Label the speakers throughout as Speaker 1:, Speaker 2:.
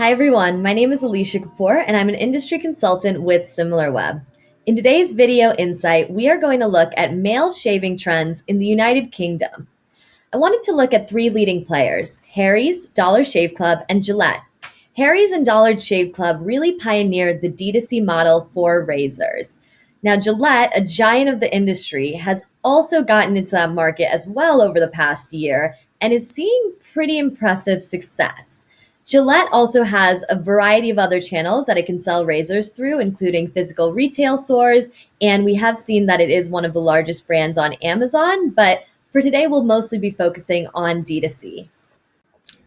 Speaker 1: Hi everyone, my name is Alicia Kapoor and I'm an industry consultant with Similarweb. In today's video insight, we are going to look at male shaving trends in the United Kingdom. I wanted to look at three leading players, Harry's, Dollar Shave Club, and Gillette. Harry's and Dollar Shave Club really pioneered the DTC model for razors. Now, Gillette, a giant of the industry, has also gotten into that market as well over the past year and is seeing pretty impressive success. Gillette also has a variety of other channels that it can sell razors through, including physical retail stores, and we have seen that it is one of the largest brands on Amazon, but for today, we'll mostly be focusing on D2C.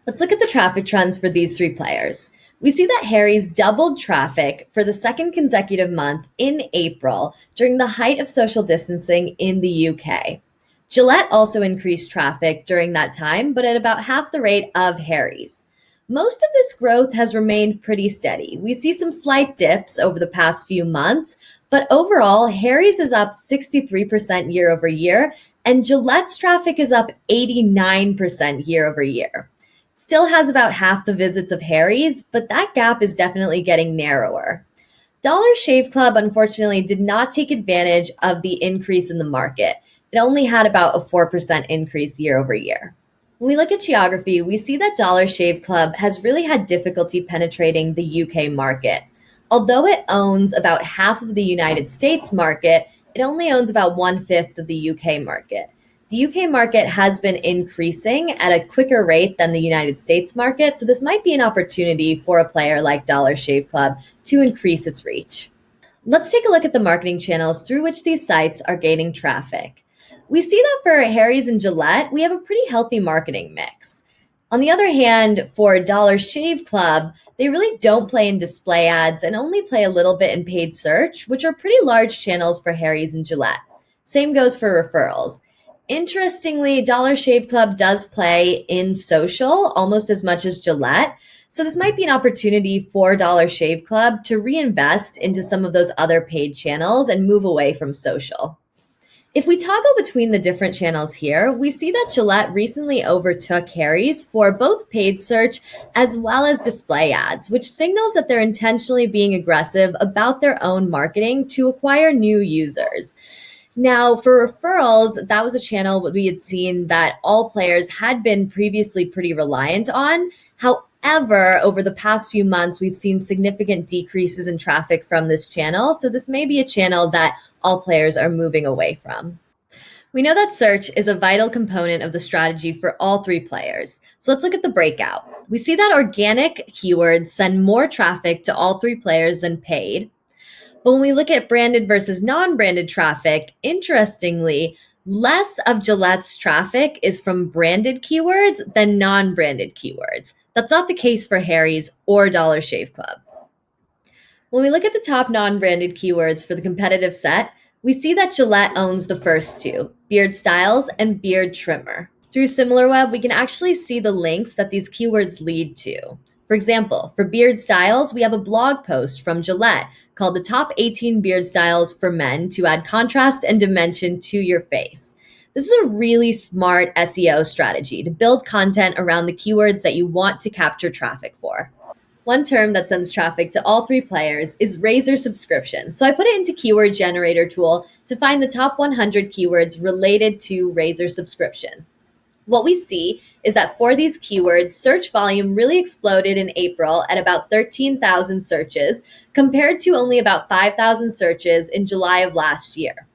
Speaker 1: Let's look at the traffic trends for these three players. We see that Harry's doubled traffic for the second consecutive month in April during the height of social distancing in the UK. Gillette also increased traffic during that time, but at about half the rate of Harry's. Most of this growth has remained pretty steady. We see some slight dips over the past few months, but overall, Harry's is up 63% year over year, and Gillette's traffic is up 89% year over year. Still has about half the visits of Harry's, but that gap is definitely getting narrower. Dollar Shave Club, unfortunately, did not take advantage of the increase in the market. It only had about a 4% increase year over year. When we look at geography, we see that Dollar Shave Club has really had difficulty penetrating the UK market. Although it owns about half of the United States market, it only owns about 1/5 of the UK market. The UK market has been increasing at a quicker rate than the United States market, so this might be an opportunity for a player like Dollar Shave Club to increase its reach. Let's take a look at the marketing channels through which these sites are gaining traffic. We see that for Harry's and Gillette, we have a pretty healthy marketing mix. On the other hand, for Dollar Shave Club, they really don't play in display ads and only play a little bit in paid search, which are pretty large channels for Harry's and Gillette. Same goes for Referrals. Interestingly, Dollar Shave Club does play in social almost as much as Gillette, so this might be an opportunity for Dollar Shave Club to reinvest into some of those other paid channels and move away from social. If we toggle between the different channels here, we see that Gillette recently overtook Harry's for both paid search as well as display ads, which signals that they're intentionally being aggressive about their own marketing to acquire new users. Now, for Referrals, that was a channel we had seen that all players had been previously pretty reliant on. However, over the past few months, we've seen significant decreases in traffic from this channel. So this may be a channel that all players are moving away from. We know that search is a vital component of the strategy for all three players. So let's look at the breakout. We see that organic keywords send more traffic to all three players than paid. But when we look at branded versus non-branded traffic, interestingly, less of Gillette's traffic is from branded keywords than non-branded keywords. That's not the case for Harry's or Dollar Shave Club. When we look at the top non-branded keywords for the competitive set, we see that Gillette owns the first two, beard styles and beard trimmer. Through Similarweb, we can actually see the links that these keywords lead to. For example, for beard styles, we have a blog post from Gillette called The Top 18 Beard Styles for Men to Add Contrast and Dimension to Your Face. This is a really smart SEO strategy to build content around the keywords that you want to capture traffic for. One term that sends traffic to all three players is razor subscription. So I put it into Keyword Generator tool to find the top 100 keywords related to razor subscription. What we see is that for these keywords, search volume really exploded in April at about 13,000 searches compared to only about 5,000 searches in July of last year.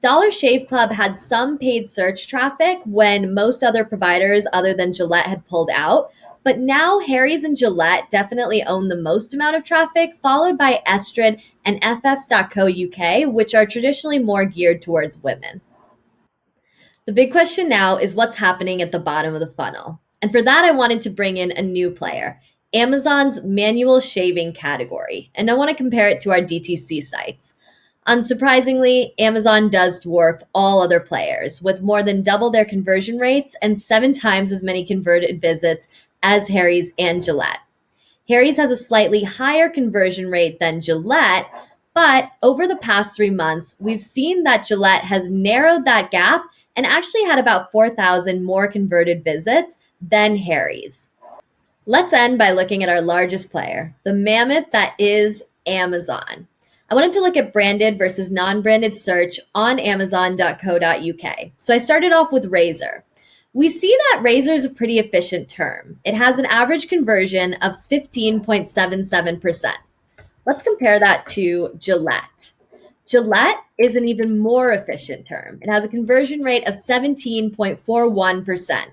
Speaker 1: Dollar Shave Club had some paid search traffic when most other providers other than Gillette had pulled out, but now Harry's and Gillette definitely own the most amount of traffic, followed by Estrid and FFs.co UK, which are traditionally more geared towards women. The big question now is what's happening at the bottom of the funnel. And for that, I wanted to bring in a new player, Amazon's manual shaving category. And I want to compare it to our DTC sites. Unsurprisingly, Amazon does dwarf all other players with more than double their conversion rates and 7 times as many converted visits as Harry's and Gillette. Harry's has a slightly higher conversion rate than Gillette, but over the past 3 months, we've seen that Gillette has narrowed that gap and actually had about 4,000 more converted visits than Harry's. Let's end by looking at our largest player, the mammoth that is Amazon. I wanted to look at branded versus non-branded search on amazon.co.uk. So I started off with Razor. We see that Razor is a pretty efficient term. It has an average conversion of 15.77%. Let's compare that to Gillette. Gillette is an even more efficient term. It has a conversion rate of 17.41%.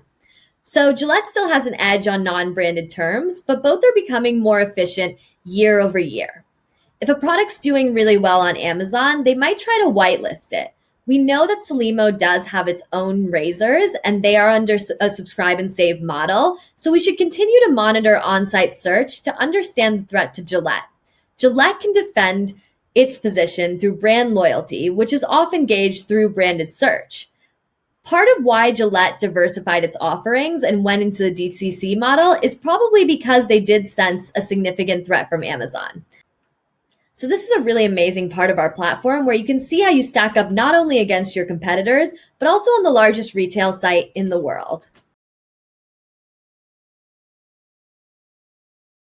Speaker 1: So Gillette still has an edge on non-branded terms, but both are becoming more efficient year over year. If a product's doing really well on Amazon, they might try to whitelist it. We know that Solimo does have its own razors and they are under a subscribe and save model. So we should continue to monitor on-site search to understand the threat to Gillette. Gillette can defend its position through brand loyalty, which is often gauged through branded search. Part of why Gillette diversified its offerings and went into the DTC model is probably because they did sense a significant threat from Amazon. So this is a really amazing part of our platform where you can see how you stack up not only against your competitors, but also on the largest retail site in the world.